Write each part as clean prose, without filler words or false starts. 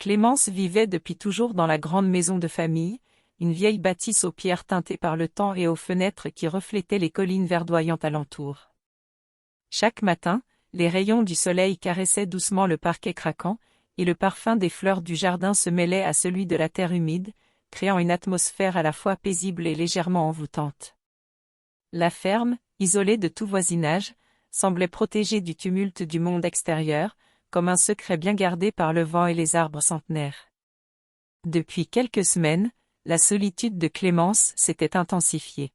Clémence vivait depuis toujours dans la grande maison de famille, une vieille bâtisse aux pierres teintées par le temps et aux fenêtres qui reflétaient les collines verdoyantes alentour. Chaque matin, les rayons du soleil caressaient doucement le parquet craquant, et le parfum des fleurs du jardin se mêlait à celui de la terre humide, créant une atmosphère à la fois paisible et légèrement envoûtante. La ferme, isolée de tout voisinage, semblait protégée du tumulte du monde extérieur, comme un secret bien gardé par le vent et les arbres centenaires. Depuis quelques semaines, la solitude de Clémence s'était intensifiée.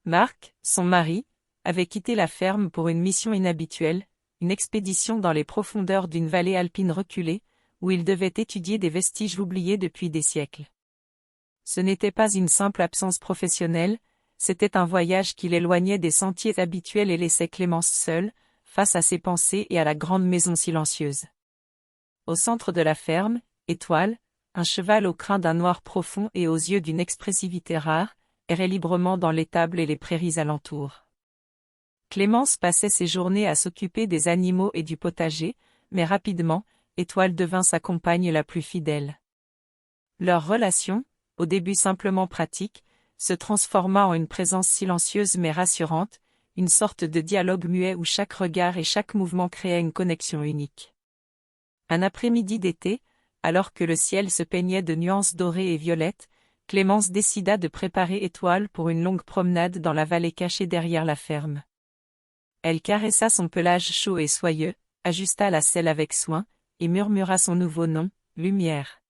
Marc, son mari, avait quitté la ferme pour une mission inhabituelle, une expédition dans les profondeurs d'une vallée alpine reculée, où il devait étudier des vestiges oubliés depuis des siècles. Ce n'était pas une simple absence professionnelle, c'était un voyage qui l'éloignait des sentiers habituels et laissait Clémence seule, face à ses pensées et à la grande maison silencieuse. Au centre de la ferme, Étoile, un cheval au crin d'un noir profond et aux yeux d'une expressivité rare, errait librement dans l'étable et les prairies alentours. Clémence passait ses journées à s'occuper des animaux et du potager, mais rapidement, Étoile devint sa compagne la plus fidèle. Leur relation, au début simplement pratique, se transforma en une présence silencieuse mais rassurante, une sorte de dialogue muet où chaque regard et chaque mouvement créaient une connexion unique. Un après-midi d'été, alors que le ciel se peignait de nuances dorées et violettes, Clémence décida de préparer Étoile pour une longue promenade dans la vallée cachée derrière la ferme. Elle caressa son pelage chaud et soyeux, ajusta la selle avec soin, et murmura son nouveau nom, Lumière.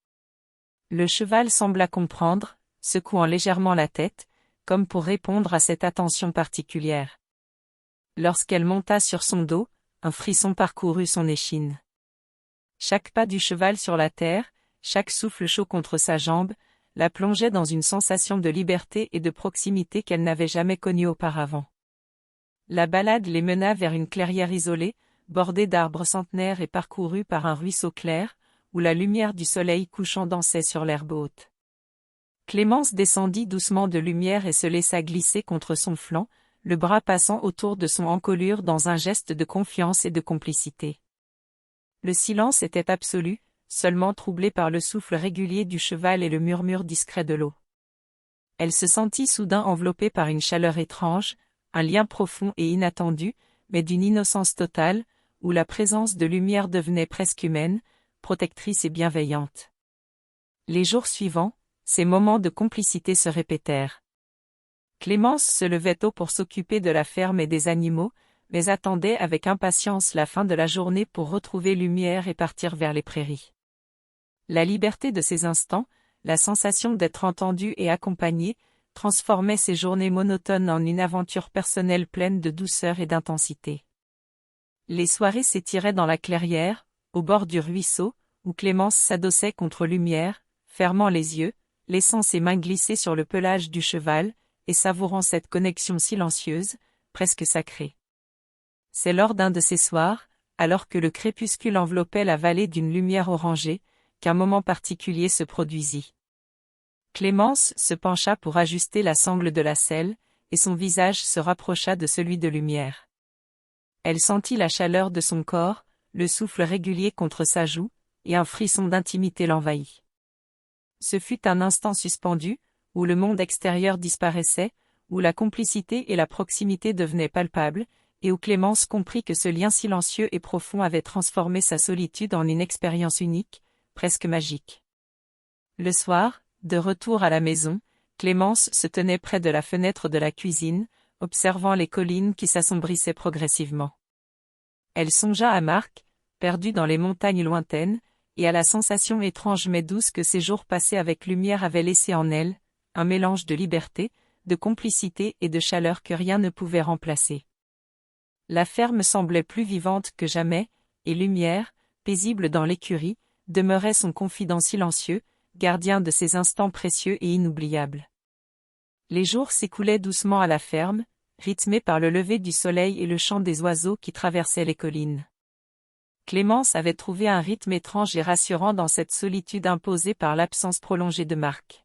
Le cheval sembla comprendre, secouant légèrement la tête, comme pour répondre à cette attention particulière. Lorsqu'elle monta sur son dos, un frisson parcourut son échine. Chaque pas du cheval sur la terre, chaque souffle chaud contre sa jambe, la plongeait dans une sensation de liberté et de proximité qu'elle n'avait jamais connue auparavant. La balade les mena vers une clairière isolée, bordée d'arbres centenaires et parcourue par un ruisseau clair, où la lumière du soleil couchant dansait sur l'herbe haute. Clémence descendit doucement de lumière et se laissa glisser contre son flanc, le bras passant autour de son encolure dans un geste de confiance et de complicité. Le silence était absolu, seulement troublé par le souffle régulier du cheval et le murmure discret de l'eau. Elle se sentit soudain enveloppée par une chaleur étrange, un lien profond et inattendu, mais d'une innocence totale, où la présence de lumière devenait presque humaine, protectrice et bienveillante. Les jours suivants, ces moments de complicité se répétèrent. Clémence se levait tôt pour s'occuper de la ferme et des animaux, mais attendait avec impatience la fin de la journée pour retrouver lumière et partir vers les prairies. La liberté de ces instants, la sensation d'être entendue et accompagnée, transformait ces journées monotones en une aventure personnelle pleine de douceur et d'intensité. Les soirées s'étiraient dans la clairière, au bord du ruisseau, où Clémence s'adossait contre Lumière, fermant les yeux, laissant ses mains glisser sur le pelage du cheval, et savourant cette connexion silencieuse, presque sacrée. C'est lors d'un de ces soirs, alors que le crépuscule enveloppait la vallée d'une lumière orangée, qu'un moment particulier se produisit. Clémence se pencha pour ajuster la sangle de la selle, et son visage se rapprocha de celui de Lumière. Elle sentit la chaleur de son corps, le souffle régulier contre sa joue, et un frisson d'intimité l'envahit. Ce fut un instant suspendu, où le monde extérieur disparaissait, où la complicité et la proximité devenaient palpables, et où Clémence comprit que ce lien silencieux et profond avait transformé sa solitude en une expérience unique, presque magique. Le soir, de retour à la maison, Clémence se tenait près de la fenêtre de la cuisine, observant les collines qui s'assombrissaient progressivement. Elle songea à Marc, perdu dans les montagnes lointaines, et à la sensation étrange mais douce que ces jours passés avec Lumière avaient laissé en elle, un mélange de liberté, de complicité et de chaleur que rien ne pouvait remplacer. La ferme semblait plus vivante que jamais, et Lumière, paisible dans l'écurie, demeurait son confident silencieux, gardien de ces instants précieux et inoubliables. Les jours s'écoulaient doucement à la ferme, rythmés par le lever du soleil et le chant des oiseaux qui traversaient les collines. Clémence avait trouvé un rythme étrange et rassurant dans cette solitude imposée par l'absence prolongée de Marc.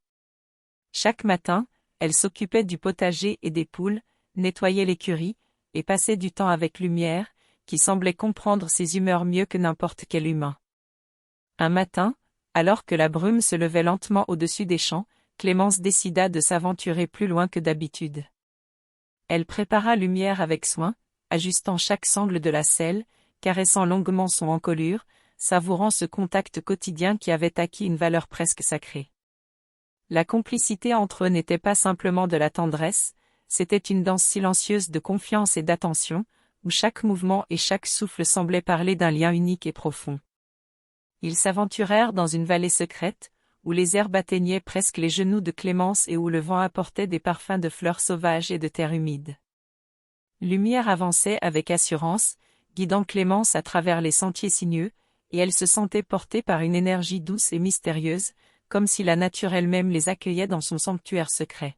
Chaque matin, elle s'occupait du potager et des poules, nettoyait l'écurie, et passait du temps avec Lumière, qui semblait comprendre ses humeurs mieux que n'importe quel humain. Un matin, Alors que la brume se levait lentement au-dessus des champs, Clémence décida de s'aventurer plus loin que d'habitude. Elle prépara Lumière avec soin, ajustant chaque sangle de la selle, caressant longuement son encolure, savourant ce contact quotidien qui avait acquis une valeur presque sacrée. La complicité entre eux n'était pas simplement de la tendresse, c'était une danse silencieuse de confiance et d'attention, où chaque mouvement et chaque souffle semblaient parler d'un lien unique et profond. Ils s'aventurèrent dans une vallée secrète, où les herbes atteignaient presque les genoux de Clémence et où le vent apportait des parfums de fleurs sauvages et de terre humide. Lumière avançait avec assurance, guidant Clémence à travers les sentiers sinueux, et elle se sentait portée par une énergie douce et mystérieuse, comme si la nature elle-même les accueillait dans son sanctuaire secret.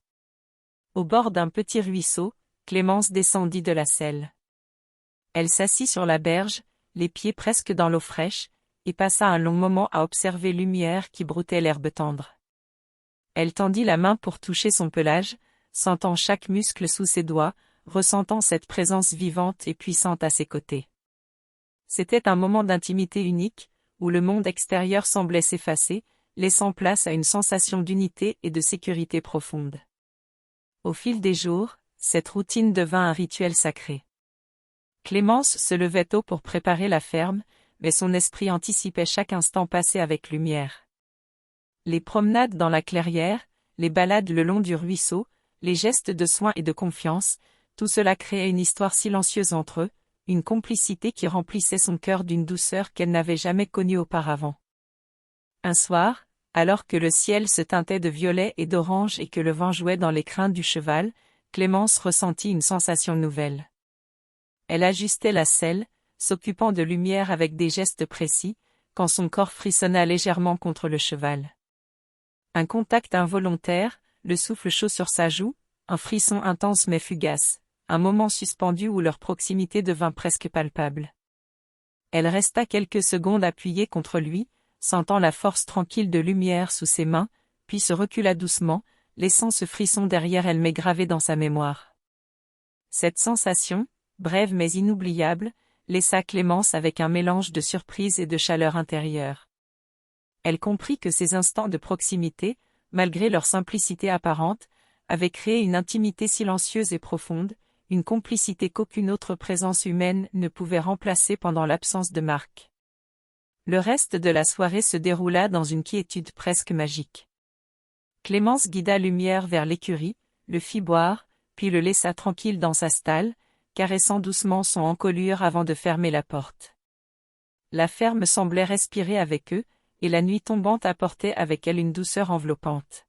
Au bord d'un petit ruisseau, Clémence descendit de la selle. Elle s'assit sur la berge, les pieds presque dans l'eau fraîche, et passa un long moment à observer Lumière qui broutait l'herbe tendre. Elle tendit la main pour toucher son pelage, sentant chaque muscle sous ses doigts, ressentant cette présence vivante et puissante à ses côtés. C'était un moment d'intimité unique, où le monde extérieur semblait s'effacer, laissant place à une sensation d'unité et de sécurité profonde. Au fil des jours, cette routine devint un rituel sacré. Clémence se levait tôt pour préparer la ferme, mais son esprit anticipait chaque instant passé avec Lumière. Les promenades dans la clairière, les balades le long du ruisseau, les gestes de soin et de confiance, tout cela créait une histoire silencieuse entre eux, une complicité qui remplissait son cœur d'une douceur qu'elle n'avait jamais connue auparavant. Un soir, alors que le ciel se teintait de violet et d'orange et que le vent jouait dans les crins du cheval, Clémence ressentit une sensation nouvelle. Elle ajustait la selle, s'occupant de Lumière avec des gestes précis, quand son corps frissonna légèrement contre le cheval. Un contact involontaire, le souffle chaud sur sa joue, un frisson intense mais fugace, un moment suspendu où leur proximité devint presque palpable. Elle resta quelques secondes appuyée contre lui, sentant la force tranquille de Lumière sous ses mains, puis se recula doucement, laissant ce frisson derrière elle mais gravé dans sa mémoire. Cette sensation, brève mais inoubliable, laissa Clémence avec un mélange de surprise et de chaleur intérieure. Elle comprit que ces instants de proximité, malgré leur simplicité apparente, avaient créé une intimité silencieuse et profonde, une complicité qu'aucune autre présence humaine ne pouvait remplacer pendant l'absence de Marc. Le reste de la soirée se déroula dans une quiétude presque magique. Clémence guida Lumière vers l'écurie, le fit boire, puis le laissa tranquille dans sa stalle, caressant doucement son encolure avant de fermer la porte. La ferme semblait respirer avec eux, et la nuit tombante apportait avec elle une douceur enveloppante.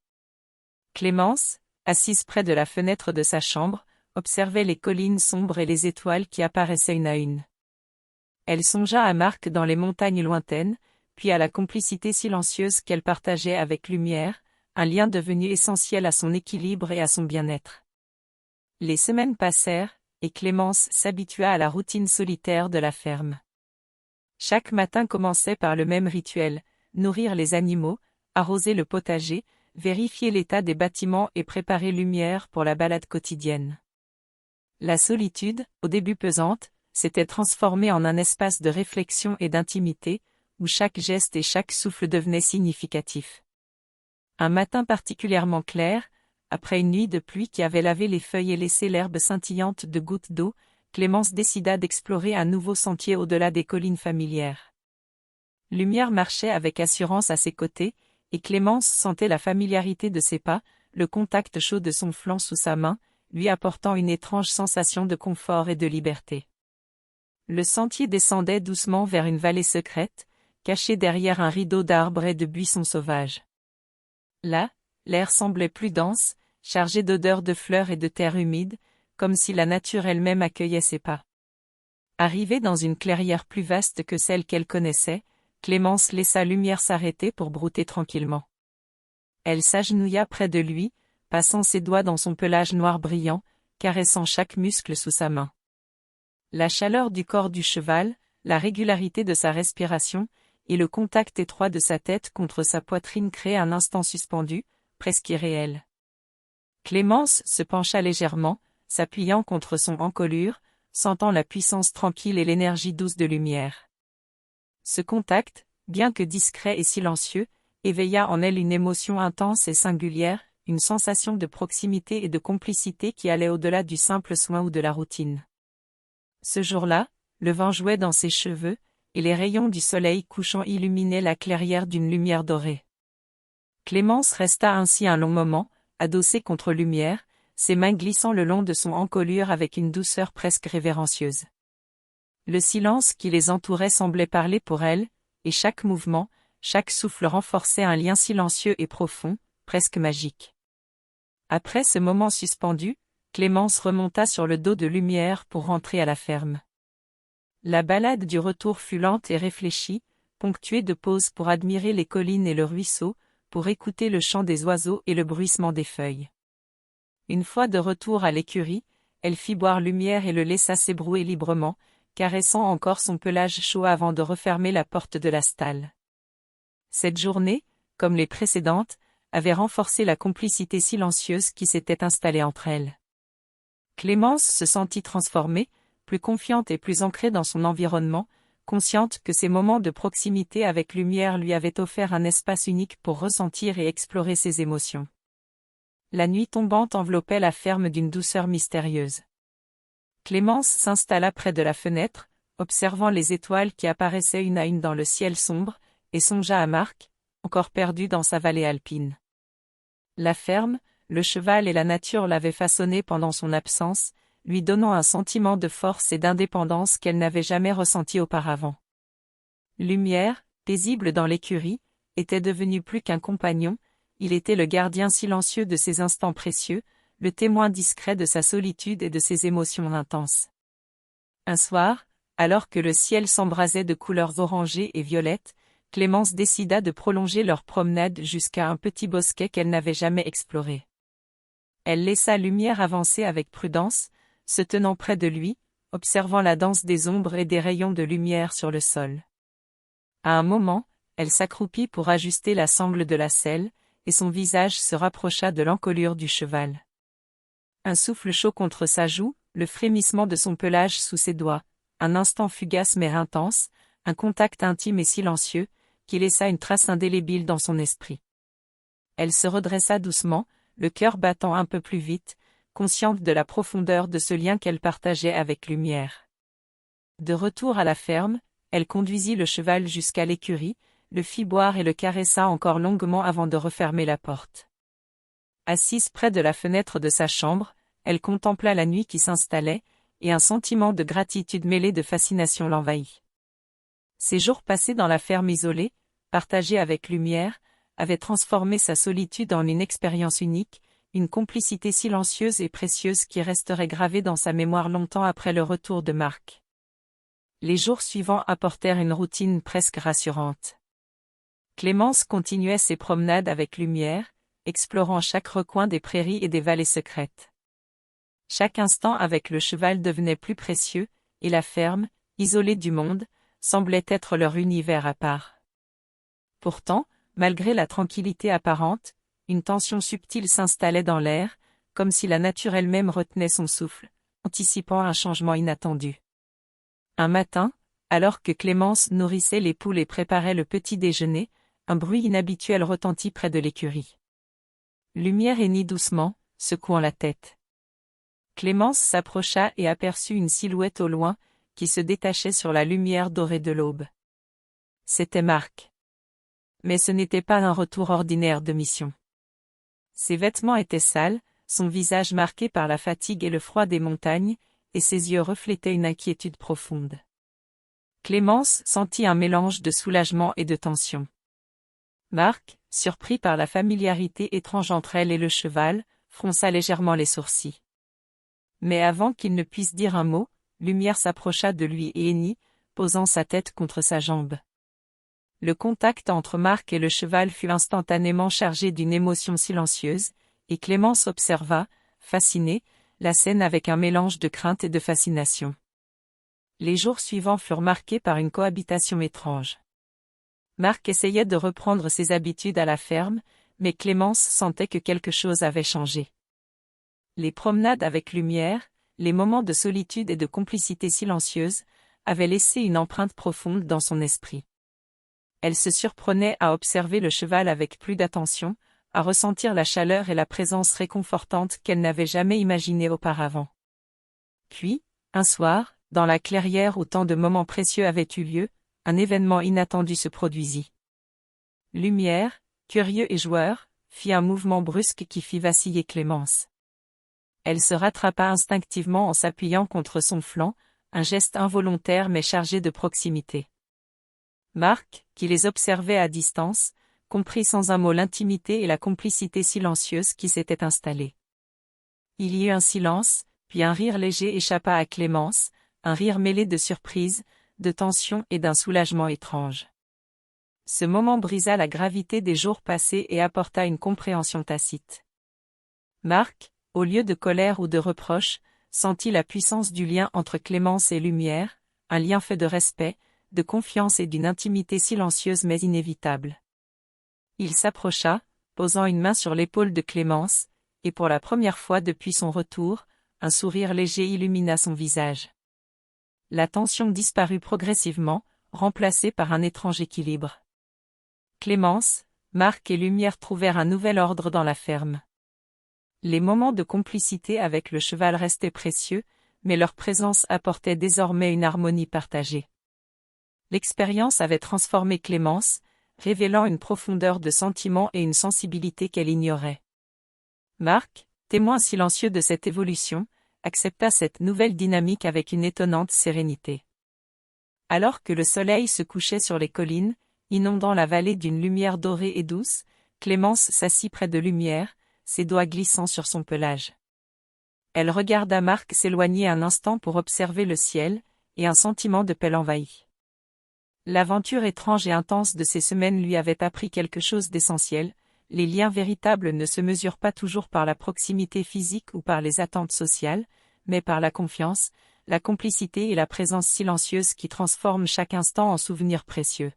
Clémence, assise près de la fenêtre de sa chambre, observait les collines sombres et les étoiles qui apparaissaient une à une. Elle songea à Marc dans les montagnes lointaines, puis à la complicité silencieuse qu'elle partageait avec Lumière, un lien devenu essentiel à son équilibre et à son bien-être. Les semaines passèrent, et Clémence s'habitua à la routine solitaire de la ferme. Chaque matin commençait par le même rituel, nourrir les animaux, arroser le potager, vérifier l'état des bâtiments et préparer Lumière pour la balade quotidienne. La solitude, au début pesante, s'était transformée en un espace de réflexion et d'intimité, où chaque geste et chaque souffle devenaient significatifs. Un matin particulièrement clair, après une nuit de pluie qui avait lavé les feuilles et laissé l'herbe scintillante de gouttes d'eau, Clémence décida d'explorer un nouveau sentier au-delà des collines familières. Lumière marchait avec assurance à ses côtés, et Clémence sentait la familiarité de ses pas, le contact chaud de son flanc sous sa main, lui apportant une étrange sensation de confort et de liberté. Le sentier descendait doucement vers une vallée secrète, cachée derrière un rideau d'arbres et de buissons sauvages. Là, l'air semblait plus dense, chargé d'odeurs de fleurs et de terre humide, comme si la nature elle-même accueillait ses pas. Arrivée dans une clairière plus vaste que celle qu'elle connaissait, Clémence laissa Lumière s'arrêter pour brouter tranquillement. Elle s'agenouilla près de lui, passant ses doigts dans son pelage noir brillant, caressant chaque muscle sous sa main. La chaleur du corps du cheval, la régularité de sa respiration, et le contact étroit de sa tête contre sa poitrine créaient un instant suspendu, presque irréel. Clémence se pencha légèrement, s'appuyant contre son encolure, sentant la puissance tranquille et l'énergie douce de Lumière. Ce contact, bien que discret et silencieux, éveilla en elle une émotion intense et singulière, une sensation de proximité et de complicité qui allait au-delà du simple soin ou de la routine. Ce jour-là, le vent jouait dans ses cheveux, et les rayons du soleil couchant illuminaient la clairière d'une lumière dorée. Clémence resta ainsi un long moment, adossée contre lumière, ses mains glissant le long de son encolure avec une douceur presque révérencieuse. Le silence qui les entourait semblait parler pour elle, et chaque mouvement, chaque souffle renforçait un lien silencieux et profond, presque magique. Après ce moment suspendu, Clémence remonta sur le dos de lumière pour rentrer à la ferme. La balade du retour fut lente et réfléchie, ponctuée de pauses pour admirer les collines et le ruisseau, pour écouter le chant des oiseaux et le bruissement des feuilles. Une fois de retour à l'écurie, elle fit boire lumière et le laissa s'ébrouer librement, caressant encore son pelage chaud avant de refermer la porte de la stalle. Cette journée, comme les précédentes, avait renforcé la complicité silencieuse qui s'était installée entre elles. Clémence se sentit transformée, plus confiante et plus ancrée dans son environnement, consciente que ces moments de proximité avec lumière lui avaient offert un espace unique pour ressentir et explorer ses émotions. La nuit tombante enveloppait la ferme d'une douceur mystérieuse. Clémence s'installa près de la fenêtre, observant les étoiles qui apparaissaient une à une dans le ciel sombre, et songea à Marc, encore perdu dans sa vallée alpine. La ferme, le cheval et la nature l'avaient façonné pendant son absence, lui donnant un sentiment de force et d'indépendance qu'elle n'avait jamais ressenti auparavant. Lumière, paisible dans l'écurie, était devenu plus qu'un compagnon, il était le gardien silencieux de ses instants précieux, le témoin discret de sa solitude et de ses émotions intenses. Un soir, alors que le ciel s'embrasait de couleurs orangées et violettes, Clémence décida de prolonger leur promenade jusqu'à un petit bosquet qu'elle n'avait jamais exploré. Elle laissa Lumière avancer avec prudence, se tenant près de lui, observant la danse des ombres et des rayons de lumière sur le sol. À un moment, elle s'accroupit pour ajuster la sangle de la selle, et son visage se rapprocha de l'encolure du cheval. Un souffle chaud contre sa joue, le frémissement de son pelage sous ses doigts, un instant fugace mais intense, un contact intime et silencieux, qui laissa une trace indélébile dans son esprit. Elle se redressa doucement, le cœur battant un peu plus vite, consciente de la profondeur de ce lien qu'elle partageait avec Lumière. De retour à la ferme, elle conduisit le cheval jusqu'à l'écurie, le fit boire et le caressa encore longuement avant de refermer la porte. Assise près de la fenêtre de sa chambre, elle contempla la nuit qui s'installait, et un sentiment de gratitude mêlé de fascination l'envahit. Ces jours passés dans la ferme isolée, partagés avec Lumière, avaient transformé sa solitude en une expérience unique, une complicité silencieuse et précieuse qui resterait gravée dans sa mémoire longtemps après le retour de Marc. Les jours suivants apportèrent une routine presque rassurante. Clémence continuait ses promenades avec Lumière, explorant chaque recoin des prairies et des vallées secrètes. Chaque instant avec le cheval devenait plus précieux, et la ferme, isolée du monde, semblait être leur univers à part. Pourtant, malgré la tranquillité apparente, une tension subtile s'installait dans l'air, comme si la nature elle-même retenait son souffle, anticipant un changement inattendu. Un matin, alors que Clémence nourrissait les poules et préparait le petit déjeuner, un bruit inhabituel retentit près de l'écurie. Lumière hennit doucement, secouant la tête. Clémence s'approcha et aperçut une silhouette au loin, qui se détachait sur la lumière dorée de l'aube. C'était Marc. Mais ce n'était pas un retour ordinaire de mission. Ses vêtements étaient sales, son visage marqué par la fatigue et le froid des montagnes, et ses yeux reflétaient une inquiétude profonde. Clémence sentit un mélange de soulagement et de tension. Marc, surpris par la familiarité étrange entre elle et le cheval, fronça légèrement les sourcils. Mais avant qu'il ne puisse dire un mot, Lumière s'approcha de lui et hennit, posant sa tête contre sa jambe. Le contact entre Marc et le cheval fut instantanément chargé d'une émotion silencieuse, et Clémence observa, fascinée, la scène avec un mélange de crainte et de fascination. Les jours suivants furent marqués par une cohabitation étrange. Marc essayait de reprendre ses habitudes à la ferme, mais Clémence sentait que quelque chose avait changé. Les promenades avec Lumière, les moments de solitude et de complicité silencieuse, avaient laissé une empreinte profonde dans son esprit. Elle se surprenait à observer le cheval avec plus d'attention, à ressentir la chaleur et la présence réconfortante qu'elle n'avait jamais imaginée auparavant. Puis, un soir, dans la clairière où tant de moments précieux avaient eu lieu, un événement inattendu se produisit. Lumière, curieux et joueur, fit un mouvement brusque qui fit vaciller Clémence. Elle se rattrapa instinctivement en s'appuyant contre son flanc, un geste involontaire mais chargé de proximité. Marc, qui les observait à distance, comprit sans un mot l'intimité et la complicité silencieuse qui s'était installée. Il y eut un silence, puis un rire léger échappa à Clémence, un rire mêlé de surprise, de tension et d'un soulagement étrange. Ce moment brisa la gravité des jours passés et apporta une compréhension tacite. Marc, au lieu de colère ou de reproche, sentit la puissance du lien entre Clémence et Lumière, un lien fait de respect, de confiance et d'une intimité silencieuse mais inévitable. Il s'approcha, posant une main sur l'épaule de Clémence, et pour la première fois depuis son retour, un sourire léger illumina son visage. La tension disparut progressivement, remplacée par un étrange équilibre. Clémence, Marc et Lumière trouvèrent un nouvel ordre dans la ferme. Les moments de complicité avec le cheval restaient précieux, mais leur présence apportait désormais une harmonie partagée. L'expérience avait transformé Clémence, révélant une profondeur de sentiment et une sensibilité qu'elle ignorait. Marc, témoin silencieux de cette évolution, accepta cette nouvelle dynamique avec une étonnante sérénité. Alors que le soleil se couchait sur les collines, inondant la vallée d'une lumière dorée et douce, Clémence s'assit près de Lumière, ses doigts glissant sur son pelage. Elle regarda Marc s'éloigner un instant pour observer le ciel, et un sentiment de paix l'envahit. L'aventure étrange et intense de ces semaines lui avait appris quelque chose d'essentiel. Les liens véritables ne se mesurent pas toujours par la proximité physique ou par les attentes sociales, mais par la confiance, la complicité et la présence silencieuse qui transforment chaque instant en souvenir précieux.